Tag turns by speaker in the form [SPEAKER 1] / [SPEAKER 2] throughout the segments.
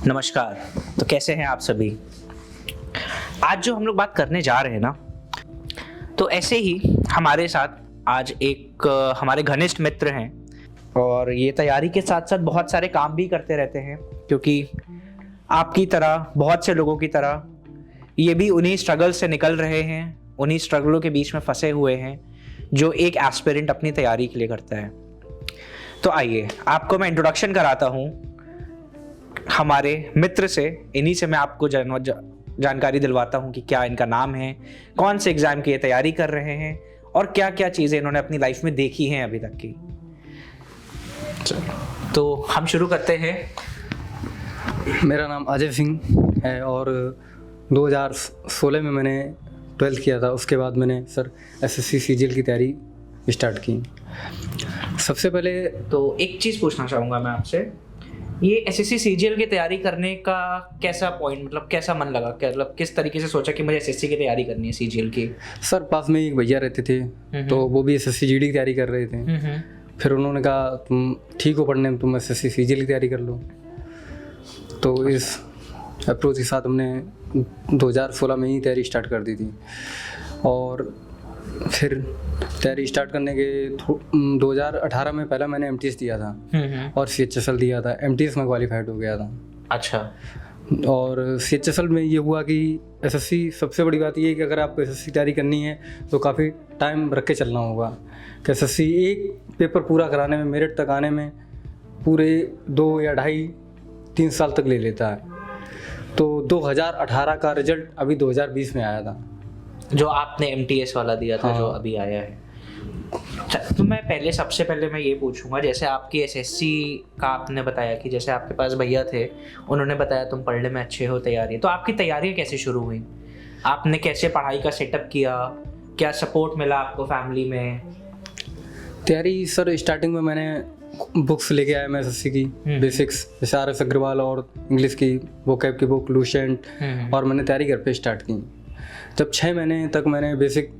[SPEAKER 1] नमस्कार। तो कैसे हैं आप सभी। आज जो हम लोग बात करने जा रहे हैं ना, तो ऐसे ही हमारे साथ आज एक हमारे घनिष्ठ मित्र हैं और ये तैयारी के साथ साथ बहुत सारे काम भी करते रहते हैं, क्योंकि आपकी तरह बहुत से लोगों की तरह ये भी उन्हीं स्ट्रगल से निकल रहे हैं, उन्हीं स्ट्रगलों के बीच में फंसे हुए हैं जो एक एस्पिरेंट अपनी तैयारी के लिए करता है। तो आइए आपको मैं इंट्रोडक्शन कराता हूँ हमारे मित्र से। इन्हीं से मैं आपको जानकारी दिलवाता हूँ कि क्या इनका नाम है, कौन से एग्जाम की तैयारी कर रहे हैं और क्या क्या चीज़ें इन्होंने अपनी लाइफ में देखी हैं अभी तक की। तो हम शुरू करते हैं।
[SPEAKER 2] मेरा नाम अजय सिंह है और 2016 में मैंने 12th किया था। उसके बाद मैंने सर एसएससी सीजीएल की तैयारी स्टार्ट की। सबसे पहले
[SPEAKER 1] तो एक चीज़ पूछना चाहूँगा मैं आपसे, ये एसएससी सीजीएल की तैयारी करने का कैसा पॉइंट, मतलब कैसा मन लगा, क्या मतलब किस तरीके से सोचा कि मुझे एसएससी की तैयारी करनी है सीजीएल की।
[SPEAKER 2] सर पास में एक भैया रहते थे, तो वो भी एसएससी जीडी की तैयारी कर रहे थे। फिर उन्होंने कहा तुम ठीक हो पढ़ने में, तुम एसएससी सीजीएल की तैयारी कर लो। तो इस अप्रोच के साथ हमने 2016 में ही तैयारी स्टार्ट कर दी थी। और फिर तैयारी स्टार्ट करने के 2018 में पहला मैंने एमटीएस दिया था और सीएचएसएल दिया था। एमटीएस में क्वालिफाइड हो गया था।
[SPEAKER 1] अच्छा।
[SPEAKER 2] और सीएचएसएल में ये हुआ कि एसएससी, सबसे बड़ी बात ये है कि अगर आपको एसएससी तैयारी करनी है तो काफ़ी टाइम रख के चलना होगा। कि एसएससी एक पेपर पूरा कराने में, मेरिट तक आने में पूरे 2 या 2.5-3 साल तक ले लेता है। तो 2018 का रिजल्ट अभी 2020 में आया था,
[SPEAKER 1] जो आपने एमटीएस वाला दिया था। हाँ। जो अभी आया है। तो मैं सबसे पहले मैं ये पूछूंगा, जैसे आपकी एसएससी का आपने बताया कि जैसे आपके पास भैया थे, उन्होंने बताया तुम पढ़ने में अच्छे हो, तैयारी, तो आपकी तैयारी कैसे शुरू हुई? आपने कैसे पढ़ाई का सेटअप किया? क्या सपोर्ट मिला आपको फैमिली में?
[SPEAKER 2] तैयारी सर स्टार्टिंग में मैंने बुक्स लेके आया मैं एसएससी की बेसिक्स, जैसे RS अग्रवाल और इंग्लिश की वोकैब की बुक लूसेंट, और मैंने तैयारी घर पे स्टार्ट की। जब 6 महीने तक मैंने बेसिक,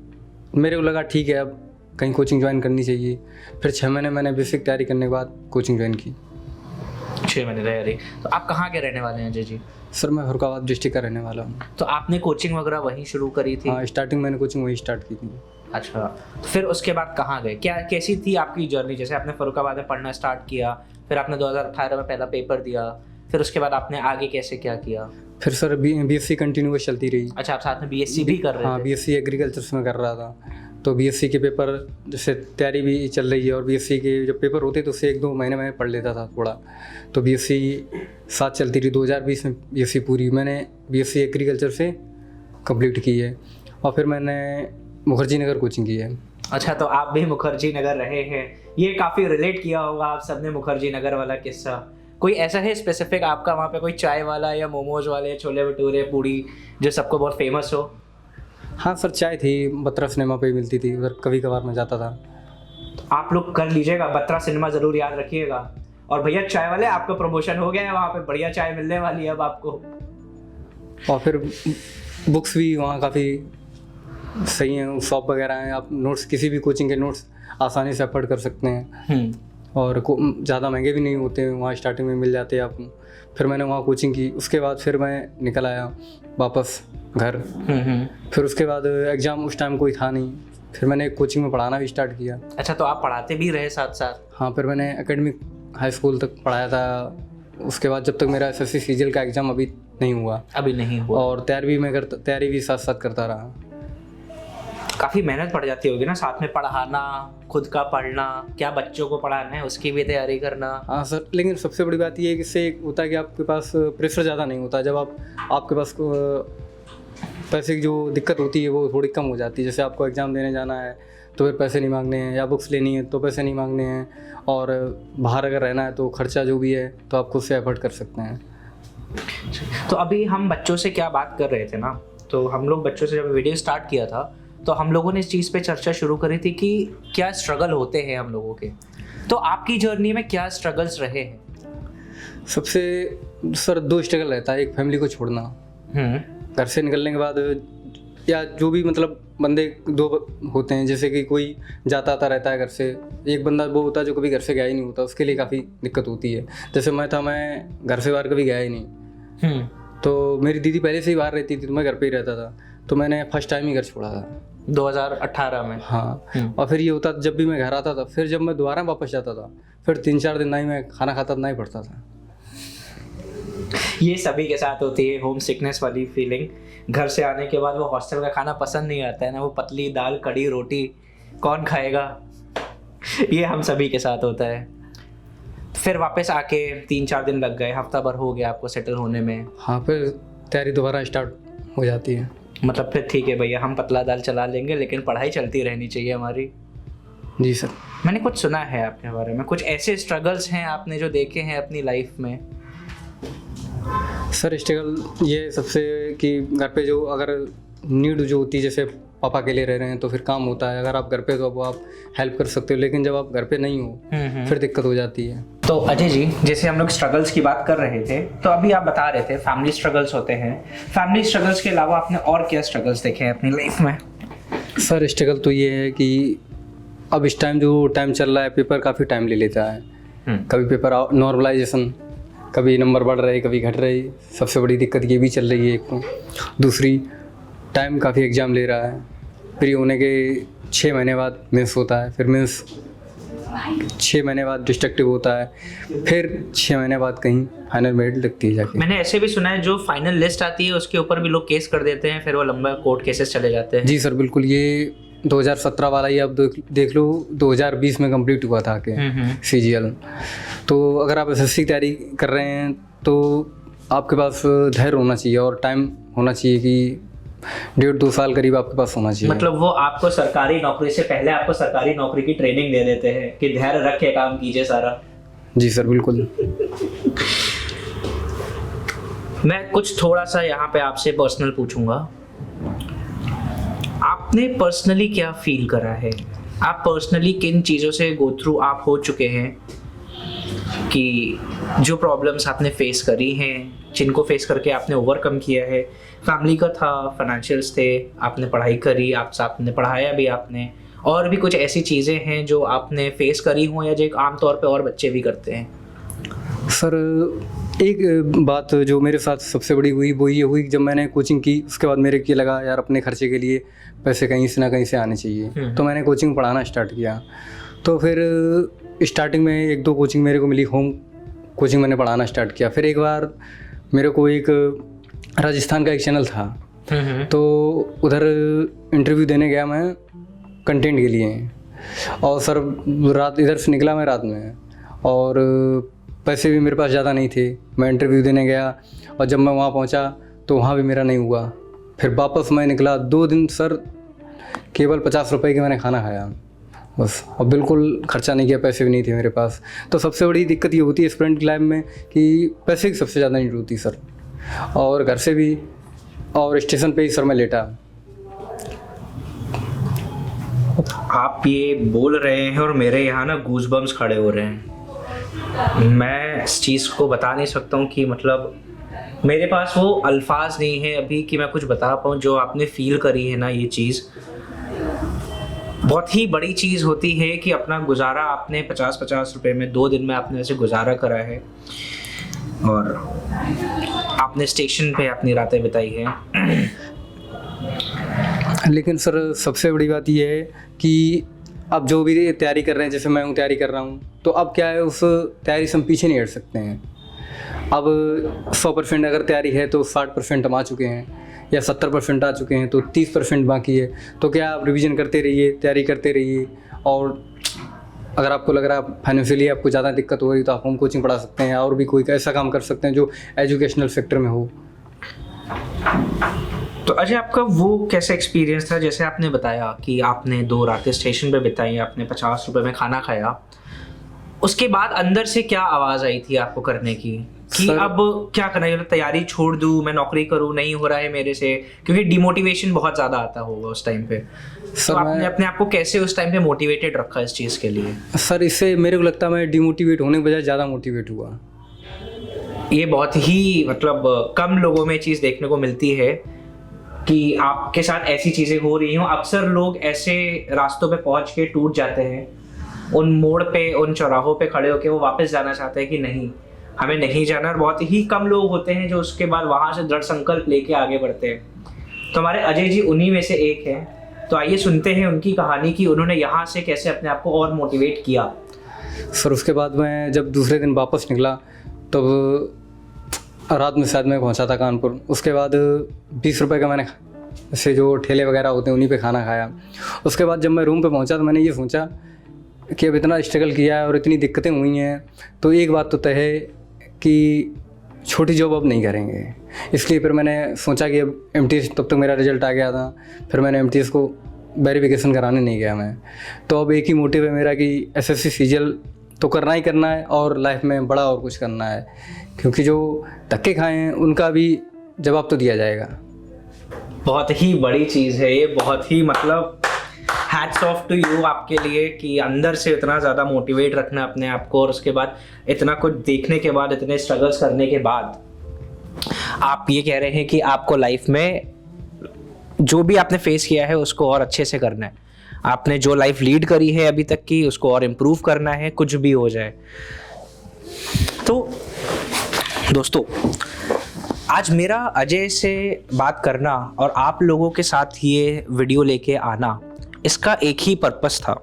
[SPEAKER 2] मेरे को लगा ठीक है अब कहीं कोचिंग ज्वाइन करनी चाहिए। फिर 6 महीने मैंने बेसिक तैयारी करने के बाद कोचिंग ज्वाइन की।
[SPEAKER 1] 6 महीने तैयारी। तो आप कहाँ के रहने वाले हैं अजय जी?
[SPEAKER 2] सर मैं फरुखाबाद डिस्ट्रिक्ट का रहने वाला हूँ।
[SPEAKER 1] तो आपने कोचिंग वगैरह वहीं शुरू करी थी?
[SPEAKER 2] हाँ, स्टार्टिंग मैंने कोचिंग वहीं स्टार्ट की थी।
[SPEAKER 1] अच्छा। तो फिर उसके बाद कहाँ गए, क्या कैसी थी आपकी जर्नी? जैसे आपने फरुखाबाद में पढ़ना स्टार्ट किया, फिर आपने 2018 में पहला पेपर दिया, फिर उसके बाद आपने आगे कैसे क्या किया?
[SPEAKER 2] फिर सर बीएससी कंटिन्यूअस चलती रही।
[SPEAKER 1] अच्छा, आप साथ में बीएससी भी कर रहे थे?
[SPEAKER 2] हाँ, बीएससी एग्रीकल्चर में कर रहा था। तो बीएससी के पेपर, जैसे तैयारी भी चल रही है और बीएससी के जब पेपर होते तो उससे 1-2 महीने में पढ़ लेता था थोड़ा। तो बीएससी साथ चलती रही। 2020 में बीएससी पूरी मैंने बीएससी एग्रीकल्चर से कंप्लीट की है और फिर मैंने मुखर्जी नगर कोचिंग की है।
[SPEAKER 1] अच्छा, तो आप भी मुखर्जी नगर रहे हैं। ये काफ़ी रिलेट किया होगा आप सबने मुखर्जी नगर वाला किस्सा। कोई ऐसा है स्पेसिफिक आपका वहाँ पे कोई चाय वाला या मोमोज वाले, छोले भटूरे, पूड़ी जो सबको बहुत फेमस हो?
[SPEAKER 2] हाँ सर, चाय थी, बत्रा सिनेमा पे मिलती थी, उधर कभी कभार मैं जाता था।
[SPEAKER 1] तो आप लोग कर लीजिएगा, बत्रा सिनेमा ज़रूर याद रखिएगा। और भैया चाय वाले, आपका प्रमोशन हो गया है, वहाँ पे बढ़िया चाय मिलने वाली है अब आपको। और
[SPEAKER 2] फिर बुक्स भी वहाँ काफ़ी सही हैं, शॉप वगैरह हैं, आप नोट्स, किसी भी कोचिंग के नोट्स आसानी से अफोर्ड कर सकते हैं और ज़्यादा महंगे भी नहीं होते हैं, वहाँ स्टार्टिंग में मिल जाते हैं आपको। फिर मैंने वहाँ कोचिंग की, उसके बाद फिर मैं निकल आया वापस घर। फिर उसके बाद एग्ज़ाम उस टाइम कोई था नहीं, फिर मैंने कोचिंग में पढ़ाना भी स्टार्ट किया।
[SPEAKER 1] अच्छा, तो आप पढ़ाते भी रहे साथ साथ?
[SPEAKER 2] हाँ, फिर मैंने एकेडमिक हाई स्कूल तक पढ़ाया था। उसके बाद जब तक मेरा एसएससी सीजीएल का एग्ज़ाम अभी नहीं हुआ, और तैयारी भी साथ साथ करता रहा।
[SPEAKER 1] काफ़ी मेहनत पड़ जाती होगी ना, साथ में पढ़ाना, खुद का पढ़ना, क्या बच्चों को पढ़ाना है उसकी भी तैयारी करना।
[SPEAKER 2] हाँ सर, लेकिन सबसे बड़ी बात ये है कि इससे एक होता है कि आपके पास प्रेशर ज़्यादा नहीं होता। जब आपके पास पैसे की जो दिक्कत होती है वो थोड़ी कम हो जाती है। जैसे आपको एग्ज़ाम देने जाना है तो फिर पैसे नहीं मांगने हैं, या बुक्स लेनी है तो पैसे नहीं मांगने हैं, और बाहर अगर रहना है तो खर्चा जो भी है तो आप खुद से एफर्ट कर सकते हैं।
[SPEAKER 1] तो अभी हम बच्चों से क्या बात कर रहे थे ना, तो हम लोग बच्चों से जब वीडियो स्टार्ट किया था तो हम लोगों ने इस चीज़ पे चर्चा शुरू करी थी कि क्या स्ट्रगल होते हैं हम लोगों के। तो आपकी जर्नी में क्या स्ट्रगल्स रहे हैं?
[SPEAKER 2] सबसे सर 2 स्ट्रगल रहता है। एक, फैमिली को छोड़ना, घर से निकलने के बाद, या जो भी मतलब बंदे 2 होते हैं, जैसे कि कोई जाता आता रहता है घर से, एक बंदा वो होता है जो कभी घर से गया ही नहीं होता, उसके लिए काफ़ी दिक्कत होती है। जैसे मैं घर से बाहर कभी गया ही नहीं, तो मेरी दीदी पहले से ही बाहर रहती थी तो मैं घर पे ही रहता था, तो मैंने फर्स्ट टाइम ही घर छोड़ा था
[SPEAKER 1] 2018 में।
[SPEAKER 2] हाँ। और फिर ये होता जब भी मैं घर आता था, फिर जब मैं दोबारा वापस जाता था, फिर 3-4 दिन ना ही मैं खाना खाता ना ही पड़ता था।
[SPEAKER 1] ये सभी के साथ होती है होम सिकनेस वाली फीलिंग। घर से आने के बाद वो हॉस्टल का खाना पसंद नहीं आता है ना, वो पतली दाल कड़ी रोटी कौन खाएगा, ये हम सभी के साथ होता है। फिर वापस आके 3-4 दिन लग गए, हफ्ता भर हो गया आपको सेटल होने में।
[SPEAKER 2] हाँ, फिर तैयारी दोबारा स्टार्ट हो जाती है।
[SPEAKER 1] मतलब फिर ठीक है भैया, हम पतला दाल चला लेंगे लेकिन पढ़ाई चलती रहनी चाहिए हमारी।
[SPEAKER 2] जी सर।
[SPEAKER 1] मैंने कुछ सुना है आपके बारे में, कुछ ऐसे स्ट्रगल्स हैं आपने जो देखे हैं अपनी लाइफ में?
[SPEAKER 2] सर स्ट्रगल ये सबसे कि घर पे जो अगर नीड जो होती है, जैसे पापा अकेले रह रहे हैं तो फिर काम होता है, अगर आप घर पे तो अब आप हेल्प कर सकते हो, लेकिन जब आप घर पे नहीं हो फिर दिक्कत हो जाती है।
[SPEAKER 1] तो अजय जी, जैसे हम लोग स्ट्रगल्स की बात कर रहे थे तो अभी आप बता रहे थे फैमिली स्ट्रगल्स होते हैं, फैमिली स्ट्रगल्स के अलावा आपने और क्या स्ट्रगल्स देखे हैं अपनी लाइफ में?
[SPEAKER 2] सर स्ट्रगल तो ये है कि अब इस टाइम जो टाइम चल रहा है, पेपर काफ़ी टाइम ले लेता है। कभी पेपर नॉर्मलाइजेशन, कभी नंबर बढ़ रहे कभी घट रहे, सबसे बड़ी दिक्कत ये भी चल रही है एक तो। दूसरी, टाइम काफ़ी एग्ज़ाम ले रहा है, प्री होने के 6 महीने बाद मेंस होता है, फिर मेंस 6 महीने बाद डिस्ट्रक्टिव होता है, फिर 6 महीने बाद कहीं फाइनल मेरिट लगती है जाके।
[SPEAKER 1] मैंने ऐसे भी सुना है जो फाइनल लिस्ट आती है उसके ऊपर भी लोग केस कर देते हैं, फिर वो लंबा कोर्ट केसेस चले जाते हैं।
[SPEAKER 2] जी सर बिल्कुल, ये 2017 वाला ही आप देख लो, 2020 में कंप्लीट हुआ था के CGL। तो अगर आप SSC की तैयारी कर रहे हैं तो आपके पास धैर्य होना चाहिए और टाइम होना चाहिए कि 1.5-2 साल करीब आपके पास होना चाहिए।
[SPEAKER 1] मतलब वो आपको सरकारी नौकरी से पहले आपको सरकारी नौकरी की ट्रेनिंग दे देते हैं कि धैर्य रख के काम कीजिए सारा।
[SPEAKER 2] जी सर बिल्कुल।
[SPEAKER 1] मैं कुछ थोड़ा सा यहाँ पे आपसे पर्सनल पूछूंगा, आपने पर्सनली क्या फील करा है? आप पर्सनली किन चीज़ों से गो थ्रू आप हो चुके हैं कि जो प्रॉब्लम्स आपने फेस करी हैं, जिनको फेस करके आपने ओवरकम किया है? फैमिली का था, फाइनेंशियल्स थे, आपने पढ़ाई करी, आपने पढ़ाया भी आपने, और भी कुछ ऐसी चीज़ें हैं जो आपने फेस करी हों या जो एक आम तौर पे और बच्चे भी करते हैं?
[SPEAKER 2] सर एक बात जो मेरे साथ सबसे बड़ी हुई वो ये हुई कि जब मैंने कोचिंग की उसके बाद मेरे ये लगा यार अपने खर्चे के लिए पैसे कहीं से ना कहीं से आने चाहिए, तो मैंने कोचिंग पढ़ाना स्टार्ट किया। तो फिर स्टार्टिंग में 1-2 कोचिंग मेरे को मिली, होम कोचिंग मैंने पढ़ाना स्टार्ट किया। फिर एक बार मेरे को एक राजस्थान का एक चैनल था, तो उधर इंटरव्यू देने गया मैं कंटेंट के लिए, और सर रात इधर से निकला मैं रात में, और पैसे भी मेरे पास ज़्यादा नहीं थे। मैं इंटरव्यू देने गया और जब मैं वहाँ पहुँचा तो वहाँ भी मेरा नहीं हुआ। फिर वापस मैं निकला, 2 दिन सर केवल 50 रुपए का मैंने खाना खाया बस, और बिल्कुल खर्चा नहीं किया, पैसे भी नहीं थे मेरे पास। तो सबसे बड़ी दिक्कत ये होती है स्टूडेंट की लाइफ में कि पैसे की सबसे ज़्यादा नीड होती है सर, और घर से भी, और स्टेशन पे ही सर मैं लेटा।
[SPEAKER 1] आप ये बोल रहे हैं और मेरे यहाँ ना गूज़बम्स खड़े हो रहे हैं। मैं इस चीज़ को बता नहीं सकता हूँ कि मतलब मेरे पास वो अल्फाज नहीं है अभी कि मैं कुछ बता पाऊँ। जो आपने फील करी है ना, ये चीज़ बहुत ही बड़ी चीज़ होती है कि अपना गुजारा आपने 50-50 रुपए में 2 दिन में आपने ऐसे गुजारा करा है, और आपने स्टेशन पे अपनी रातें बिताई है।
[SPEAKER 2] लेकिन सर सबसे बड़ी बात यह है कि अब जो भी तैयारी कर रहे हैं, जैसे मैं हूँ तैयारी कर रहा हूँ, तो अब क्या है उस तैयारी से हम पीछे नहीं हट सकते हैं। अब 100% अगर तैयारी है तो 60% हम आ चुके हैं, या 70% आ चुके हैं, तो 30% बाकी है। तो क्या आप रिवीजन करते रहिए, तैयारी करते रहिए, और अगर आपको लग रहा है फाइनेंशियली आपको ज़्यादा दिक्कत हो रही तो आप होम कोचिंग पढ़ा सकते हैं, और भी कोई ऐसा काम कर सकते हैं जो एजुकेशनल सेक्टर में हो।
[SPEAKER 1] तो अजय, आपका वो कैसा एक्सपीरियंस था? जैसे आपने बताया कि आपने 2 रातें स्टेशन पे बिताई, आपने 50 रुपए में खाना खाया, उसके बाद अंदर से क्या आवाज़ आई थी आपको करने की कि अब क्या करना है? तैयारी छोड़ दूँ, मैं नौकरी करूँ, नहीं हो रहा है मेरे से? क्योंकि डिमोटिवेशन बहुत ज़्यादा आता होगा उस टाइम पे। तो आपने अपने आप को कैसे उस टाइम पे मोटिवेटेड रखा इस चीज़ के लिए?
[SPEAKER 2] सर इससे मेरे को लगता है मैं डिमोटिवेट होने के बजाय ज़्यादा मोटिवेट हुआ।
[SPEAKER 1] ये बहुत ही मतलब कम लोगों में चीज़ देखने को मिलती है कि आपके साथ ऐसी चीज़ें हो रही हों। अक्सर लोग ऐसे रास्तों पे पहुंच के टूट जाते हैं, उन मोड़ पे, उन चौराहों पे खड़े होकर वो वापस जाना चाहते हैं कि नहीं, हमें नहीं जाना, और बहुत ही कम लोग होते हैं जो उसके बाद वहाँ से दृढ़ संकल्प लेके आगे बढ़ते हैं। तो हमारे अजय जी उन्हीं में से एक हैं। तो आइए सुनते हैं उनकी कहानी कि उन्होंने यहाँ से कैसे अपने आप को और मोटिवेट किया।
[SPEAKER 2] सर उसके बाद मैं जब दूसरे दिन वापस निकला तब रात में शायद मैं पहुंचा था कानपुर। उसके बाद 20 रुपए का मैंने ऐसे जो ठेले वगैरह होते हैं उन्हीं पे खाना खाया। उसके बाद जब मैं रूम पे पहुंचा तो मैंने ये सोचा कि अब इतना स्ट्रगल किया है और इतनी दिक्कतें हुई हैं तो एक बात तो तय है कि छोटी जॉब अब नहीं करेंगे। इसलिए फिर मैंने सोचा कि अब MTS, तब तक मेरा रिजल्ट आ गया था, फिर मैंने MTS को वेरिफिकेशन कराने नहीं गया मैं। तो अब एक ही मोटिव है मेरा कि SSC CGL तो करना ही करना है और लाइफ में बड़ा और कुछ करना है, क्योंकि जो धक्के खाए हैं उनका भी जवाब तो दिया जाएगा।
[SPEAKER 1] बहुत ही बड़ी चीज़ है ये, बहुत ही मतलब हैट्स ऑफ टू यू आपके लिए कि अंदर से इतना ज़्यादा मोटिवेट रखना अपने आप को, और उसके बाद इतना कुछ देखने के बाद, इतने स्ट्रगल्स करने के बाद आप ये कह रहे हैं कि आपको लाइफ में जो भी आपने फेस किया है उसको और अच्छे से करना है। आपने जो लाइफ लीड करी है अभी तक की उसको और इम्प्रूव करना है, कुछ भी हो जाए। तो दोस्तों, आज मेरा अजय से बात करना और आप लोगों के साथ ये वीडियो लेके आना, इसका एक ही पर्पस था।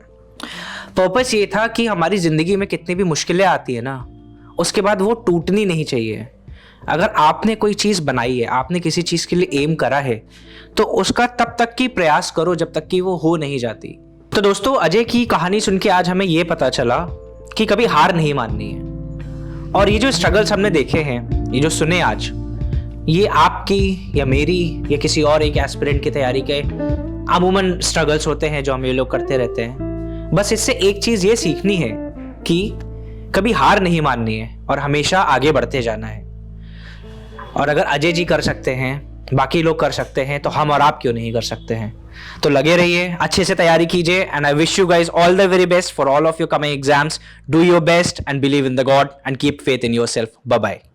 [SPEAKER 1] पर्पस ये था कि हमारी ज़िंदगी में कितनी भी मुश्किलें आती है ना, उसके बाद वो टूटनी नहीं चाहिए। अगर आपने कोई चीज़ बनाई है, आपने किसी चीज़ के लिए एम करा है, तो उसका तब तक की प्रयास करो जब तक कि वो हो नहीं जाती। तो दोस्तों, अजय की कहानी सुन के आज हमें ये पता चला कि कभी हार नहीं माननी है। और ये जो स्ट्रगल्स हमने देखे हैं, ये जो सुने आज, ये आपकी या मेरी या किसी और एक एस्पिरेंट की तैयारी के अमूमन स्ट्रगल्स होते हैं जो हम ये लोग करते रहते हैं। बस इससे एक चीज़ ये सीखनी है कि कभी हार नहीं माननी है और हमेशा आगे बढ़ते जाना है। और अगर अजय जी कर सकते हैं, बाकी लोग कर सकते हैं, तो हम और आप क्यों नहीं कर सकते हैं। तो लगे रहिए, अच्छे से तैयारी कीजिए, and I wish you guys all the very best for all of your coming exams. Do your best and believe in the god and keep faith in yourself. Bye bye.